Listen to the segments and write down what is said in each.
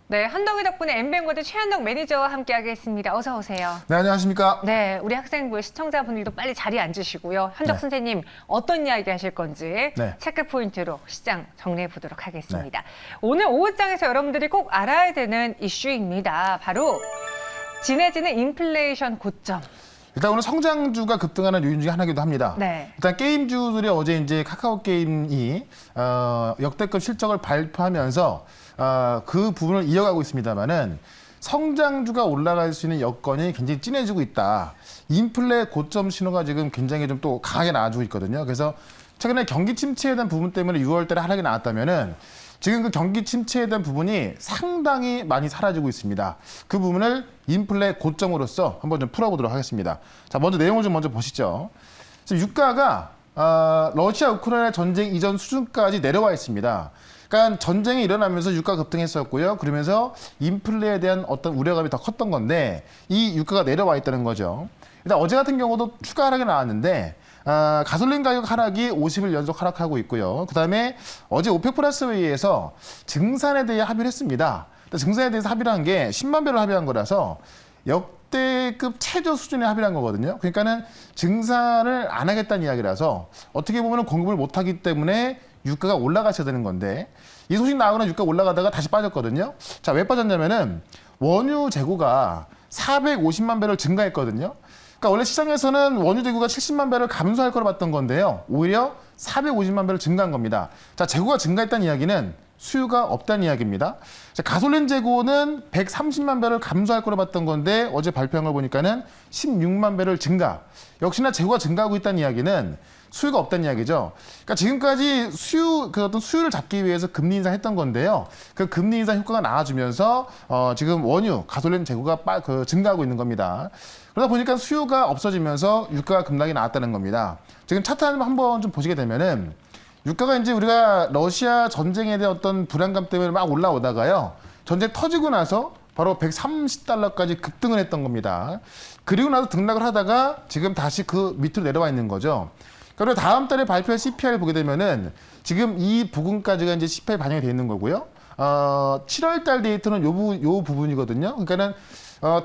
네, 한덕이 덕분에 엠뱅고드 최한덕 매니저와 함께하겠습니다. 어서 오세요. 네, 안녕하십니까. 네, 우리 학생부 시청자분들도 빨리 자리에 앉으시고요. 한덕 네. 선생님 어떤 이야기 하실 건지 네. 체크 포인트로 시장 정리해 보도록 하겠습니다. 오늘 오후장에서 여러분들이 꼭 알아야 되는 이슈입니다. 바로 진해지는 인플레이션 고점. 일단 오늘 성장주가 급등하는 요인 중에 하나이기도 합니다. 네. 일단 게임주들이 어제 이제 카카오 게임이 역대급 실적을 발표하면서 그 부분을 이어가고 있습니다만은 성장주가 올라갈 수 있는 여건이 굉장히 진해지고 있다. 인플레 고점 신호가 지금 굉장히 좀 또 강하게 나와주고 있거든요. 그래서 최근에 경기 침체에 대한 부분 때문에 6월 달에 하락이 나왔다면은 지금 그 경기 침체에 대한 부분이 상당히 많이 사라지고 있습니다. 그 부분을 인플레 고점으로서 한번 좀 풀어보도록 하겠습니다. 자, 먼저 내용을 좀 먼저 보시죠. 지금 유가가 러시아 우크라이나 전쟁 이전 수준까지 내려와 있습니다. 그러니까 전쟁이 일어나면서 유가 급등했었고요. 그러면서 인플레에 대한 어떤 우려감이 더 컸던 건데 이 유가가 내려와 있다는 거죠. 일단 어제 같은 경우도 추가 하락이 나왔는데 가솔린 가격 하락이 50일 연속 하락하고 있고요. 그다음에 어제 오펙 플러스 회의에서 증산에 대해 합의를 했습니다. 증산에 대해서 합의를 한 게 10만 배를 합의한 거라서 역대급 최저 수준의 합의를 한 거거든요. 그러니까는 증산을 안 하겠다는 이야기라서 어떻게 보면 공급을 못 하기 때문에 유가가 올라가셔야 되는 건데 이 소식 나오거나 유가 올라가다가 다시 빠졌거든요. 자, 왜 빠졌냐면은 원유 재고가 450만 배럴 증가했거든요. 그러니까 원래 시장에서는 원유 재고가 70만 배럴 감소할 거로 봤던 건데요. 오히려 450만 배럴 증가한 겁니다. 자, 재고가 증가했다는 이야기는 수요가 없다는 이야기입니다. 자, 가솔린 재고는 130만 배럴 감소할 거로 봤던 건데 어제 발표한 걸 보니까는 16만 배럴 증가. 역시나 재고가 증가하고 있다는 이야기는 수요가 없다는 이야기죠. 그러니까 지금까지 어떤 수요를 잡기 위해서 금리 인상했던 건데요. 그 금리 인상 효과가 나와주면서 지금 원유, 가솔린 재고가 증가하고 있는 겁니다. 그러다 보니까 수요가 없어지면서 유가가 급락이 나왔다는 겁니다. 지금 차트 한번 좀 보시게 되면은 유가가 이제 우리가 러시아 전쟁에 대한 어떤 불안감 때문에 막 올라오다가요. 전쟁 터지고 나서 바로 130달러까지 급등을 했던 겁니다. 그리고 나서 등락을 하다가 지금 다시 그 밑으로 내려와 있는 거죠. 그리고 다음 달에 발표할 CPI를 보게 되면은 지금 이 부분까지가 이제 CPI 반영이 되어 있는 거고요. 7월 달 데이터는 요 부분이거든요. 그러니까는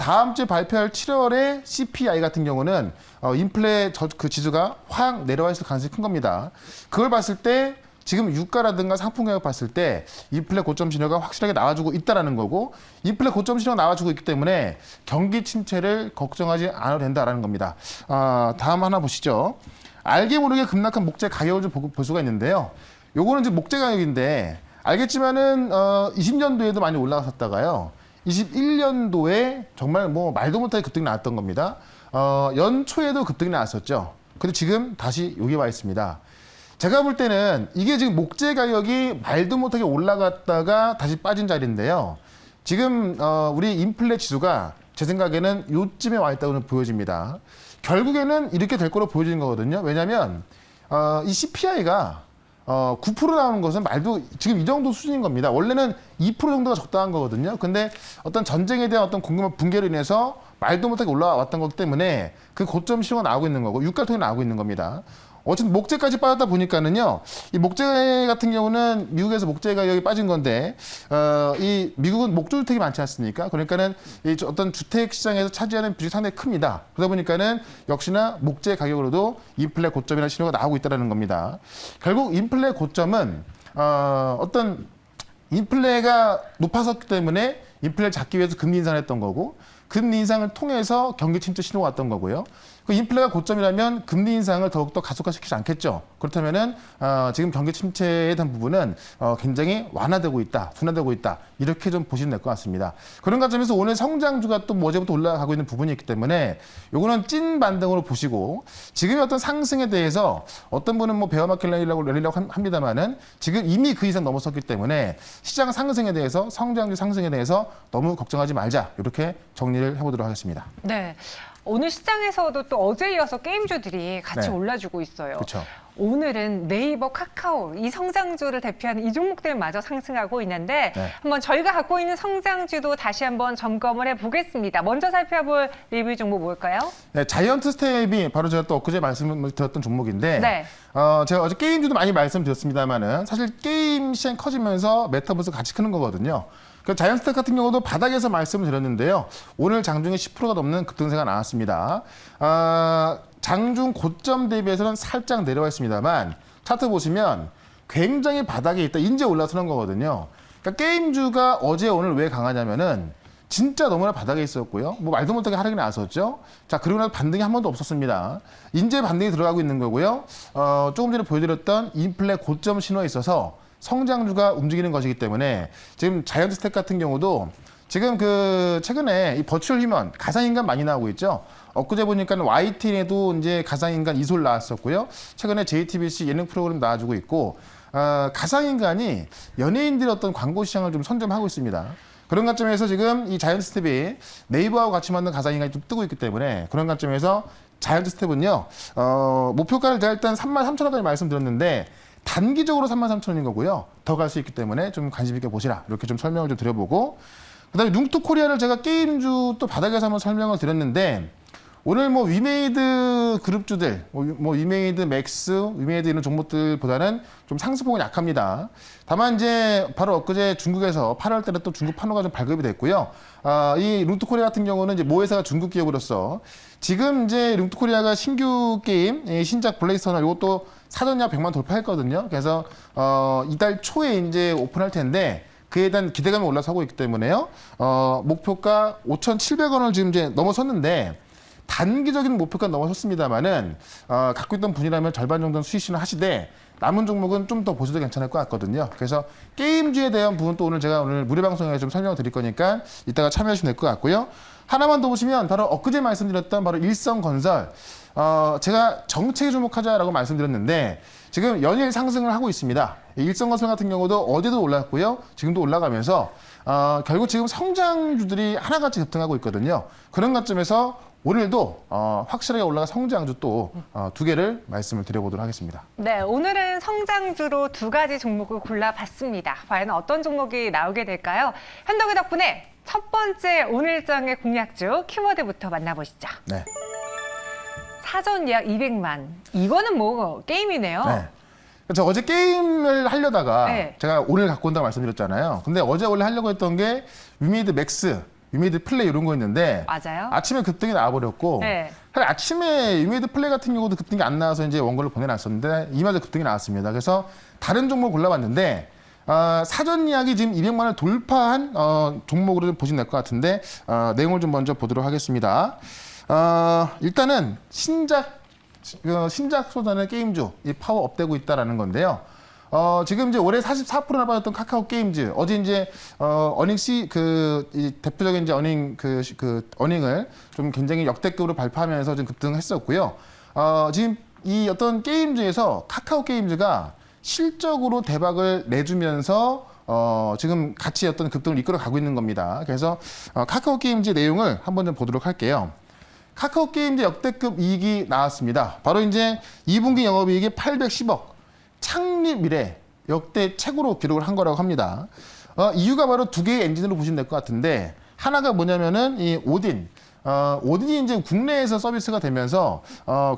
다음 주에 발표할 7월에 CPI 같은 경우는 인플레 그 지수가 확 내려와 있을 가능성이 큰 겁니다. 그걸 봤을 때 지금 유가라든가 상품 가격 봤을 때 인플레 고점 신호가 확실하게 나와주고 있다라는 거고 인플레 고점 신호가 나와주고 있기 때문에 경기 침체를 걱정하지 않아도 된다라는 겁니다. 다음 하나 보시죠. 알게 모르게 급락한 목재 가격을 좀 볼 수가 있는데요. 요거는 이제 목재 가격인데 알겠지만은 20년도에도 많이 올라갔었다가요. 21년도에 정말 뭐 말도 못하게 급등이 나왔던 겁니다. 연초에도 급등이 나왔었죠. 근데 지금 다시 여기 와 있습니다. 제가 볼 때는 이게 지금 목재 가격이 말도 못하게 올라갔다가 다시 빠진 자리인데요. 지금 우리 인플레 지수가 제 생각에는 요쯤에 와 있다고 보여집니다. 결국에는 이렇게 될 거로 보여지는 거거든요. 왜냐하면 이 CPI가 9% 나오는 것은 말도 지금 이 정도 수준인 겁니다. 원래는 2% 정도가 적당한 거거든요. 근데 어떤 전쟁에 대한 어떤 공급 붕괴로 인해서 말도 못하게 올라왔던 거기 때문에 그 고점 시효가 나오고 있는 거고 유가를 통해 나오고 있는 겁니다. 어쨌든 목재까지 빠졌다 보니까는요, 이 목재 같은 경우는 미국에서 목재 가격이 빠진 건데, 이 미국은 목조 주택이 많지 않습니까? 그러니까는 이 어떤 주택 시장에서 차지하는 비중이 상당히 큽니다. 그러다 보니까는 역시나 목재 가격으로도 인플레 고점이라는 신호가 나오고 있다는 겁니다. 결국 인플레 고점은 어떤 인플레가 높아졌기 때문에 인플레를 잡기 위해서 금리 인상을 했던 거고, 금리 인상을 통해서 경기 침체 신호가 왔던 거고요. 그 인플레가 고점이라면 금리 인상을 더욱더 가속화시키지 않겠죠. 그렇다면은 지금 경기 침체에 대한 부분은 굉장히 완화되고 있다, 둔화되고 있다 이렇게 좀 보시면 될 것 같습니다. 그런 관점에서 오늘 성장주가 또 어제부터 올라가고 있는 부분이 있기 때문에 요거는 찐 반등으로 보시고 지금의 어떤 상승에 대해서 어떤 분은 뭐 베어마켓 랠리라고 합니다만은 지금 이미 그 이상 넘어섰기 때문에 시장 상승에 대해서 성장주 상승에 대해서 너무 걱정하지 말자 이렇게 정리를 해보도록 하겠습니다. 네. 오늘 시장에서도 또 어제 이어서 게임주들이 같이 네. 올라주고 있어요. 그렇죠. 오늘은 네이버, 카카오 이 성장주를 대표하는 이 종목들마저 상승하고 있는데 네. 한번 저희가 갖고 있는 성장주도 다시 한번 점검을 해보겠습니다. 먼저 살펴볼 리뷰 종목 뭘까요? 네, 자이언트 스텝이 바로 제가 또 엊그제 말씀드렸던 종목인데 네. 제가 어제 게임주도 많이 말씀드렸습니다만은 사실 게임 시장이 커지면서 메타버스가 같이 크는 거거든요. 그 자이언트스택 같은 경우도 바닥에서 말씀을 드렸는데요. 오늘 장중에 10%가 넘는 급등세가 나왔습니다. 장중 고점 대비해서는 살짝 내려와 있습니다만 차트 보시면 굉장히 바닥에 있다. 이제 올라서는 거거든요. 그러니까 게임주가 어제 오늘 왜 강하냐면은 진짜 너무나 바닥에 있었고요. 뭐 말도 못하게 하락이 나왔었죠. 자, 그리고 나서 반등이 한 번도 없었습니다. 이제 반등이 들어가고 있는 거고요. 조금 전에 보여드렸던 인플레 고점 신호에 있어서 성장주가 움직이는 것이기 때문에 지금 자이언트스택 같은 경우도 지금 최근에 이 버추얼 휴먼 가상인간 많이 나오고 있죠. 엊그제 보니까 YTN에도 이제 가상인간 이솔 나왔었고요. 최근에 JTBC 예능 프로그램 나와주고 있고 가상인간이 연예인들의 어떤 광고 시장을 좀 선점하고 있습니다. 그런 관점에서 지금 이 자이언트스텝이 네이버하고 같이 만든 가상인간이 좀 뜨고 있기 때문에 그런 관점에서 자이언트스텝은요, 목표가를 제가 일단 33,000원까지 말씀드렸는데 단기적으로 33,000원인 거고요. 더 갈 수 있기 때문에 좀 관심 있게 보시라. 이렇게 좀 설명을 좀 드려보고 그다음에 룽투코리아를 제가 게임주 또 바닥에서 한번 설명을 드렸는데 오늘 뭐 위메이드 그룹주들, 뭐 위메이드 맥스, 위메이드 이런 종목들보다는 좀 상승폭은 약합니다. 다만 이제 바로 엊그제 중국에서 8월 달에 또 중국 판로가 좀 발급이 됐고요. 이 룽투코리아 같은 경우는 이제 모 회사가 중국 기업으로서 지금 이제 룽투코리아가 신규 게임, 신작 블레이스터너 이것도 사전 예약 100만 돌파했거든요. 그래서 이달 초에 이제 오픈할 텐데 그에 대한 기대감이 올라서고 있기 때문에요. 목표가 5,700원을 지금 이제 넘어섰는데 단기적인 목표가 넘어섰습니다만은 갖고 있던 분이라면 절반 정도는 수익신을 하시되 남은 종목은 좀 더 보셔도 괜찮을 것 같거든요. 그래서 게임주에 대한 부분 또 오늘 제가 무료 방송에 좀 설명을 드릴 거니까 이따가 참여하시면 될 것 같고요. 하나만 더 보시면 바로 엊그제 말씀드렸던 바로 일성건설. 제가 정책에 주목하자라고 말씀드렸는데 지금 연일 상승을 하고 있습니다. 일성건설 같은 경우도 어제도 올랐고요. 지금도 올라가면서 결국 지금 성장주들이 하나같이 급등하고 있거든요. 그런 관점에서 오늘도 확실하게 올라가 성장주 또 두 개를 말씀을 드려보도록 하겠습니다. 네, 오늘은 성장주로 두 가지 종목을 골라봤습니다. 과연 어떤 종목이 나오게 될까요? 현덕이 덕분에 첫 번째 오늘장의 공략주 키워드부터 만나보시죠. 네. 사전 예약 200만. 이거는 뭐 게임이네요. 네. 저 어제 게임을 하려다가 네. 제가 오늘 갖고 온다고 말씀드렸잖아요. 근데 어제 원래 하려고 했던 게 위메이드 맥스, 위메이드 플레이 이런 거였는데 맞아요. 아침에 급등이 나와버렸고 네. 사실 아침에 위메이드 플레이 같은 경우도 급등이 안 나와서 이제 원고를 보내놨었는데 이마저 급등이 나왔습니다. 그래서 다른 종목을 골라봤는데 사전 예약이 지금 200만 원을 돌파한 종목으로 좀 보시면 될 것 같은데 내용을 좀 먼저 보도록 하겠습니다. 일단은 신작 쏟아내는 게임주 이 파워 업되고 있다라는 건데요. 지금 이제 올해 44%나 받았던 카카오 게임즈 어제 이제 이 대표적인 이제 어닝을 좀 굉장히 역대급으로 발표하면서 좀 급등했었고요. 지금 이 어떤 게임즈에서 카카오 게임즈가 실적으로 대박을 내주면서 지금 같이 어떤 급등을 이끌어 가고 있는 겁니다. 그래서 카카오 게임즈 내용을 한번 좀 보도록 할게요. 카카오 게임즈 역대급 이익이 나왔습니다. 바로 이제 2분기 영업이익이 810억. 창립 이래 역대 최고로 기록을 한 거라고 합니다. 이유가 바로 두 개의 엔진으로 보시면 될 것 같은데 하나가 뭐냐면은 이 오딘. 오딘이 이제 국내에서 서비스가 되면서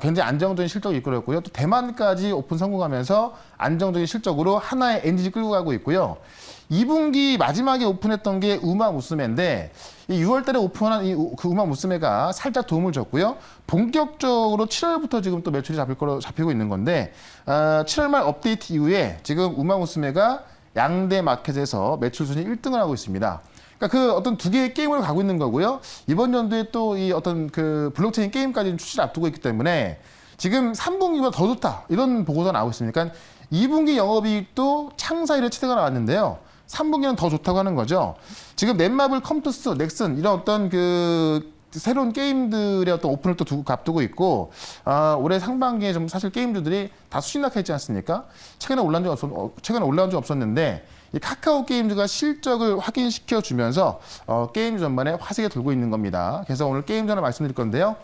굉장히 안정적인 실적을 이끌었고요. 또 대만까지 오픈 성공하면서 안정적인 실적으로 하나의 엔진이 끌고 가고 있고요. 2분기 마지막에 오픈했던 게 우마무스메인데 이 6월달에 오픈한 그 우마무스메가 살짝 도움을 줬고요. 본격적으로 7월부터 지금 또 매출이 잡히고 있는 건데 7월 말 업데이트 이후에 지금 우마무스메가 양대 마켓에서 매출 순위 1등을 하고 있습니다. 그러니까 그 어떤 두 개의 게임으로 가고 있는 거고요. 이번 연도에 또 이 어떤 그 블록체인 게임까지 출시를 앞두고 있기 때문에 지금 3분기보다 더 좋다 이런 보고가 나오고 있습니다. 그러니까 2분기 영업이익도 창사 이래 최대가 나왔는데요. 3분기는 더 좋다고 하는 거죠. 지금 넷마블, 컴투스, 넥슨 이런 어떤 그 새로운 게임들의 어떤 오픈을 또 앞두고 있고 올해 상반기에 좀 사실 게임주들이 다 수신락했지 않습니까? 최근에 올라온 적 없었는데 이 카카오 게임즈가 실적을 확인시켜 주면서 게임 전반에 화색이 돌고 있는 겁니다. 그래서 오늘 게임 전을 말씀드릴 건데요.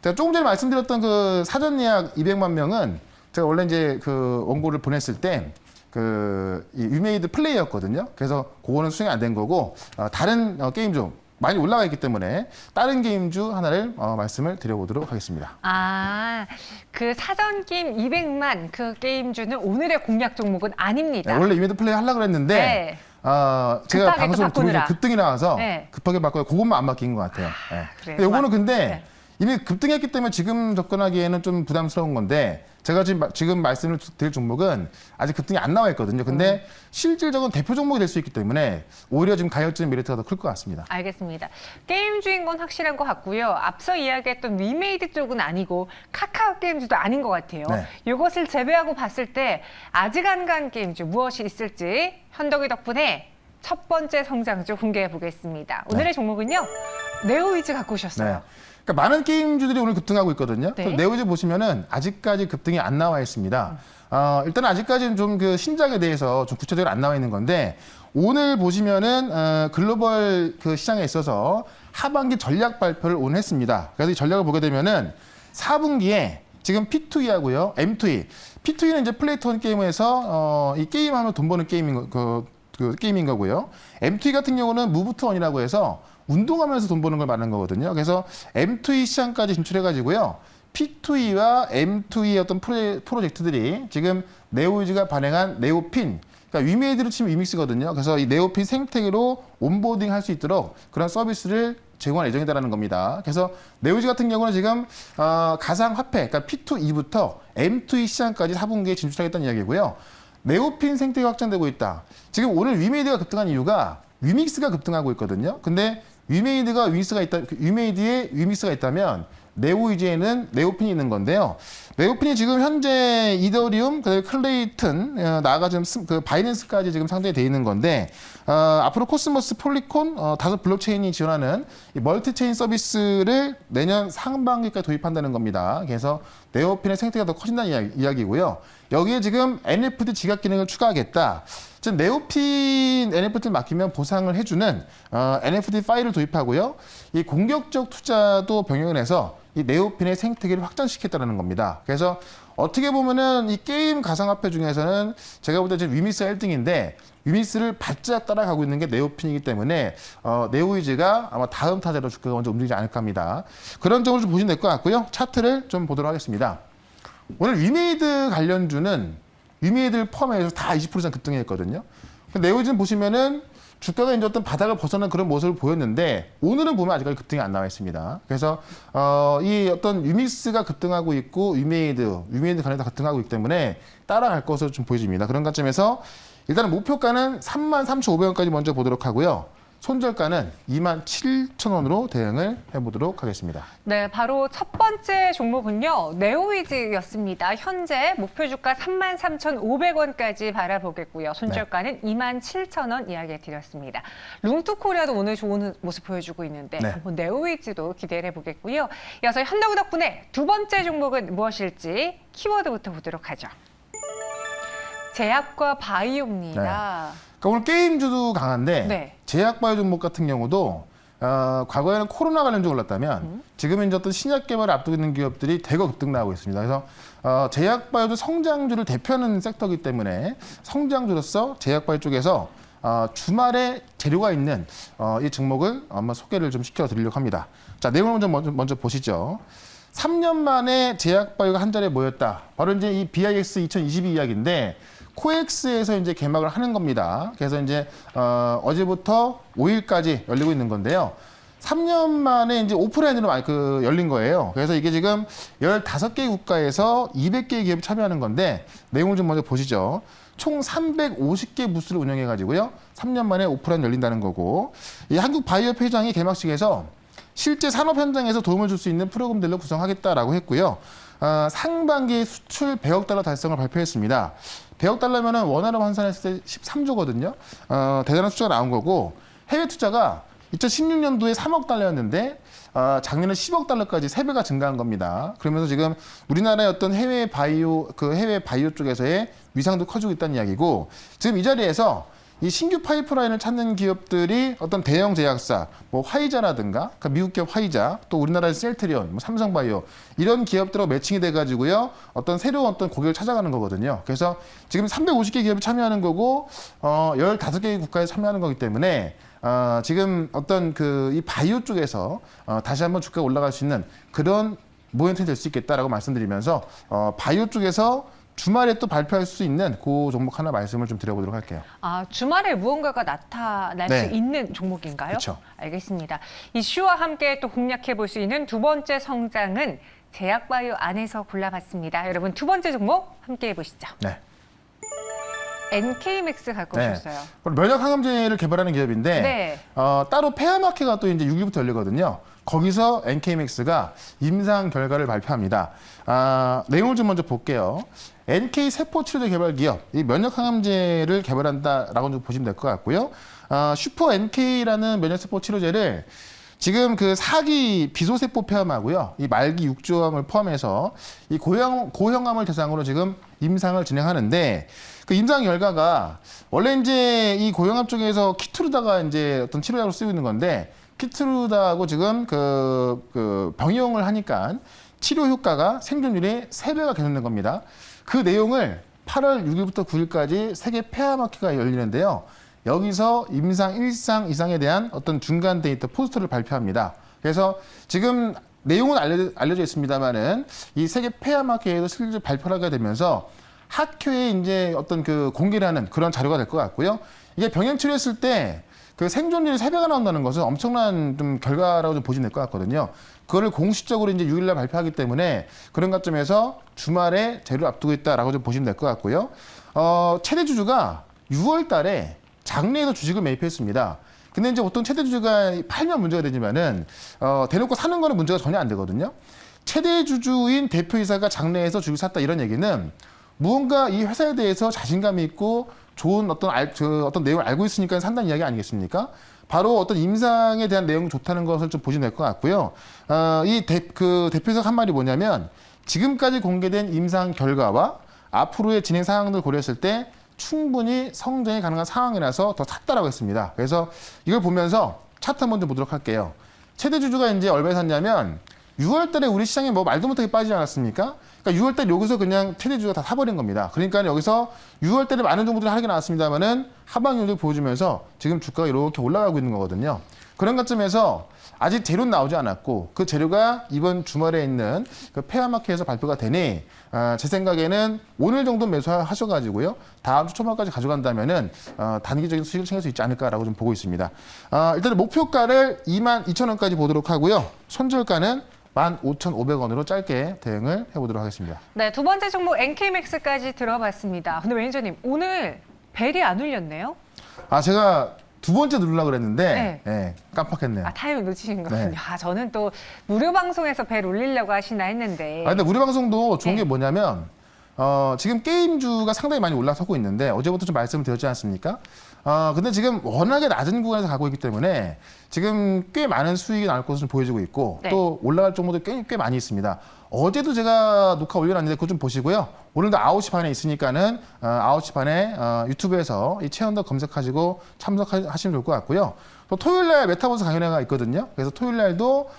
제가 조금 전에 말씀드렸던 그 사전 예약 200만 명은 제가 원래 이제 그 원고를 보냈을 때 이 위메이드 플레이였거든요. 그래서 그거는 수행이 안 된 거고 다른 게임주 많이 올라가 있기 때문에 다른 게임주 하나를 말씀을 드려보도록 하겠습니다. 그 사전 게임 200만 그 게임주는 오늘의 공략 종목은 아닙니다. 네, 원래 위메이드 플레이 하려고 했는데 제가 급하게 또 방송 들어오기 바꾸느라. 급등이 나와서 네. 급하게 바꿔요. 그것만 안 바뀐 것 같아요. 네. 그래요? 요거는 근데 네. 이미 급등했기 때문에 지금 접근하기에는 좀 부담스러운 건데 제가 지금 말씀을 드릴 종목은 아직 급등이 안 나와 있거든요. 근데 실질적인 대표 종목이 될 수 있기 때문에 오히려 지금 가격적인 메리트가 더 클 것 같습니다. 알겠습니다. 게임 주인 건 확실한 것 같고요. 앞서 이야기했던 위메이드 쪽은 아니고 카카오 게임즈도 아닌 것 같아요. 네. 이것을 제외하고 봤을 때 아직 안 간 게임즈 무엇이 있을지 현덕이 덕분에 첫 번째 성장주 공개해 보겠습니다. 오늘의 종목은요. 네오위즈 갖고 오셨어요. 네. 그러니까 많은 게임주들이 오늘 급등하고 있거든요. 네. 네오위즈 보시면은 아직까지 급등이 안 나와 있습니다. 일단 아직까지는 좀 그 신작에 대해서 좀 구체적으로 안 나와 있는 건데 오늘 보시면은 글로벌 그 시장에 있어서 하반기 전략 발표를 오늘 했습니다. 그래서 이 전략을 보게 되면은 4분기에 지금 P2E하고요, M2E. P2E는 이제 플레이톤 게임에서 이 게임하면 돈 버는 게임인 게임인 거고요. M2E 같은 경우는 무브 투 원이라고 해서 운동하면서 돈 버는 걸 말하는 거거든요. 그래서 M2E 시장까지 진출해가지고요. P2E와 M2E의 어떤 프로젝트들이 지금 네오위즈가 발행한 네오핀, 그러니까 위메이드로 치면 위믹스거든요. 그래서 이 네오핀 생태계로 온보딩 할 수 있도록 그런 서비스를 제공할 예정이다라는 겁니다. 그래서 네오위즈 같은 경우는 지금 가상화폐, 그러니까 P2E부터 M2E 시장까지 4분기에 진출하겠다는 이야기고요. 네오핀 생태계 확장되고 있다. 지금 오늘 위메이드가 급등한 이유가 위믹스가 급등하고 있거든요. 근데 위메이드에 위믹스가 있다면 네오위즈에는 네오핀이 있는 건데요. 네오핀이 지금 현재 이더리움, 그다음에 클레이튼, 나아가 지금 그 바이낸스까지 지금 상장이 돼 있는 건데 앞으로 코스모스, 폴리콘, 다섯 블록체인이 지원하는 이 멀티체인 서비스를 내년 상반기까지 도입한다는 겁니다. 그래서 네오핀의 생태가 더 커진다는 이야기고요. 여기에 지금 NFT 지갑 기능을 추가하겠다. 즉 네오핀 NFT를 맡기면 보상을 해주는 NFT 파일을 도입하고요. 이 공격적 투자도 병행을 해서 이 네오핀의 생태계를 확장시켰다는 겁니다. 그래서 어떻게 보면은 이 게임 가상화폐 중에서는 제가 볼 때 지금 위미스가 1등인데 위미스를 바짝 따라가고 있는 게 네오핀이기 때문에 네오위즈가 아마 다음 타자로 주가가 먼저 움직이지 않을까 합니다. 그런 점을 좀 보시면 될 것 같고요. 차트를 좀 보도록 하겠습니다. 오늘 위메이드 관련주는 위메이드를 포함해서 다 20% 이상 급등했거든요. 네오위즈는 보시면은 주가가 이제 어떤 바닥을 벗어난 그런 모습을 보였는데 오늘은 보면 아직까지 급등이 안 나와 있습니다. 그래서 이 어떤 위믹스가 급등하고 있고 위메이드 관련해서 급등하고 있기 때문에 따라갈 것으로 좀 보여집니다. 그런 관점에서 일단은 목표가는 33,500원까지 먼저 보도록 하고요. 손절가는 27,000원으로 대응을 해보도록 하겠습니다. 네, 바로 첫 번째 종목은요. 네오위즈였습니다. 현재 목표 주가 33,500원까지 바라보겠고요. 손절가는 27,000원 이야기 드렸습니다. 룽투코리아도 오늘 좋은 모습 보여주고 있는데 네. 한번 네오위즈도 기대를 해보겠고요. 이어서 현덕우 덕분에 두 번째 종목은 무엇일지 키워드부터 보도록 하죠. 제약과 바이오입니다. 그러니까 오늘 게임주도 강한데 네. 제약바이오 종목 같은 경우도 과거에는 코로나 관련주 올랐다면 지금은 이제 어떤 신약 개발을 앞두고 있는 기업들이 대거 급등 나오고 있습니다. 그래서 제약바이오도 성장주를 대표하는 섹터이기 때문에 성장주로서 제약바이오 쪽에서 주말에 재료가 있는 이 종목을 한번 소개를 좀 시켜드리려고 합니다. 자, 내용을 먼저 보시죠. 3년 만에 제약바이오가 한 자리에 모였다. 바로 이제 이 BIX 2022 이야기인데 코엑스에서 이제 개막을 하는 겁니다. 그래서 이제 어제부터 5일까지 열리고 있는 건데요. 3년 만에 이제 오프라인으로 열린 거예요. 그래서 이게 지금 15개 국가에서 200개의 기업이 참여하는 건데 내용을 좀 먼저 보시죠. 총 350개 부스를 운영해 가지고요. 3년 만에 오프라인 열린다는 거고 이 한국 바이오 회장이 개막식에서 실제 산업 현장에서 도움을 줄 수 있는 프로그램들로 구성하겠다라고 했고요. 상반기 수출 100억 달러 달성을 발표했습니다. 100억 달러면은 원화로 환산했을 때 13조거든요. 대단한 숫자가 나온 거고 해외 투자가 2016년도에 3억 달러였는데 작년에 10억 달러까지 3배가 증가한 겁니다. 그러면서 지금 우리나라의 어떤 해외 바이오 쪽에서의 위상도 커지고 있다는 이야기고 지금 이 자리에서 이 신규 파이프라인을 찾는 기업들이 어떤 대형 제약사, 뭐 화이자라든가, 그러니까 미국 기업 화이자, 또 우리나라의 셀트리온, 뭐 삼성바이오 이런 기업들하고 매칭이 돼가지고요 어떤 새로운 어떤 고객을 찾아가는 거거든요. 그래서 지금 350개 기업이 참여하는 거고 15개 국가에 참여하는 거기 때문에 지금 어떤 이 바이오 쪽에서 다시 한번 주가가 올라갈 수 있는 그런 모멘텀이 될 수 있겠다라고 말씀드리면서 바이오 쪽에서 주말에 또 발표할 수 있는 그 종목 하나 말씀을 좀 드려보도록 할게요. 아, 주말에 무언가가 나타날 네. 수 있는 종목인가요? 그쵸. 알겠습니다. 이슈와 함께 또 공략해 볼 수 있는 두 번째 성장은 제약바이오 안에서 골라봤습니다. 여러분 두 번째 종목 함께 해보시죠. 네. NK맥스 갖고 네. 오셨어요. 면역 항암제를 개발하는 기업인데 네. 따로 폐암학회가 또 이제 6일부터 열리거든요. 거기서 NK맥스가 임상 결과를 발표합니다. 내용을 좀 먼저 볼게요. NK 세포 치료제 개발 기업, 이 면역 항암제를 개발한다라고 좀 보시면 될 것 같고요. 슈퍼 NK라는 면역 세포 치료제를 지금 그 4기 비소세포 폐암하고요, 이 말기 육조암을 포함해서 이 고형암을 대상으로 지금 임상을 진행하는데 그 임상 결과가 원래 이제 이 고형암 쪽에서 키트루다가 이제 어떤 치료약으로 쓰고 있는 건데 키트루다하고 지금 그 병용을 하니까 치료 효과가 생존율이 3배가 개선된 겁니다. 그 내용을 8월 6일부터 9일까지 세계 폐암학회가 열리는데요. 여기서 임상 1상 이상에 대한 어떤 중간 데이터 포스터를 발표합니다. 그래서 지금 내용은 알려져 있습니다만은 이 세계 폐암학회에도 실제 발표를 하게 되면서 학회에 이제 어떤 그 공개를 하는 그런 자료가 될 것 같고요. 이게 병행 치료했을 때 그 생존율이 3배가 나온다는 것은 엄청난 좀 결과라고 좀 보시면 될 것 같거든요. 그거를 공식적으로 이제 6일날 발표하기 때문에 그런 관점에서 주말에 재료를 앞두고 있다라고 좀 보시면 될 것 같고요. 최대 주주가 6월 달에 장내에서 주식을 매입했습니다. 근데 이제 보통 최대 주주가 팔면 문제가 되지만은 대놓고 사는 거는 문제가 전혀 안 되거든요. 최대 주주인 대표이사가 장내에서 주식을 샀다 이런 얘기는 무언가 이 회사에 대해서 자신감이 있고 좋은 어떤 내용을 알고 있으니까 산다는 이야기 아니겠습니까? 바로 어떤 임상에 대한 내용이 좋다는 것을 좀 보시면 될 것 같고요. 대표이사가 한 말이 뭐냐면 지금까지 공개된 임상 결과와 앞으로의 진행 사항들을 고려했을 때 충분히 성장이 가능한 상황이라서 더 샀다라고 했습니다. 그래서 이걸 보면서 차트 한번 좀 보도록 할게요. 최대 주주가 이제 얼마에 샀냐면 6월 달에 우리 시장에 뭐 말도 못하게 빠지지 않았습니까? 그러니까 6월 달 여기서 그냥 최대 주주가 다 사버린 겁니다. 그러니까 여기서 6월 달에 많은 종목들이 하락이 나왔습니다만은 하방률을 보여주면서 지금 주가가 이렇게 올라가고 있는 거거든요. 그런 관점에서 아직 재료는 나오지 않았고 그 재료가 이번 주말에 있는 그 폐암학회에서 발표가 되니 제 생각에는 오늘 정도 매수하셔가지고요. 다음 주 초반까지 가져간다면은 단기적인 수익을 챙길 수 있지 않을까라고 좀 보고 있습니다. 일단 목표가를 22,000원까지 보도록 하고요. 손절가는 15,500원으로 짧게 대응을 해보도록 하겠습니다. 네, 두 번째 종목 NK맥스까지 들어봤습니다. 근데 매니저님 오늘 벨이 안 울렸네요? 제가 두 번째 누르려고 그랬는데 네, 깜빡했네요. 타이밍 놓치신 거군요. 네. 저는 또 무료 방송에서 벨 울리려고 하시나 했는데. 근데 우리 방송도 좋은 게 네. 뭐냐면 지금 게임주가 상당히 많이 올라서고 있는데 어제부터 좀 말씀을 드렸지 않습니까? 근데 지금 워낙에 낮은 구간에서 가고 있기 때문에 지금 꽤 많은 수익이 나올 것으로 좀 보여지고 있고 네. 또 올라갈 정보도 꽤 많이 있습니다. 어제도 제가 녹화 올려놨는데 그거 좀 보시고요. 오늘도 9시 반에 있으니까는 9시 반에 유튜브에서 이 채언더 검색하시고 참석하시면 좋을 것 같고요. 또 토요일날 메타버스 강연회가 있거든요. 그래서 토요일날도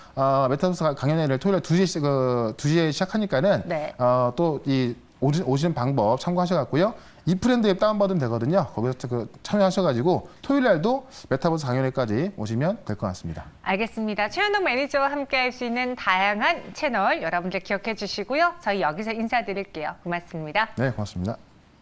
메타버스 강연회를 토요일날 2시에 시작하니까는 네. 또 이 오시는 방법 참고하셔갖고요. 이 프렌드 앱 다운받으면 되거든요. 거기서 참여하셔가지고 토요일 날도 메타버스 강연회까지 오시면 될 것 같습니다. 알겠습니다. 최현동 매니저와 함께 할 수 있는 다양한 채널 여러분들 기억해 주시고요. 저희 여기서 인사드릴게요. 고맙습니다. 네, 고맙습니다.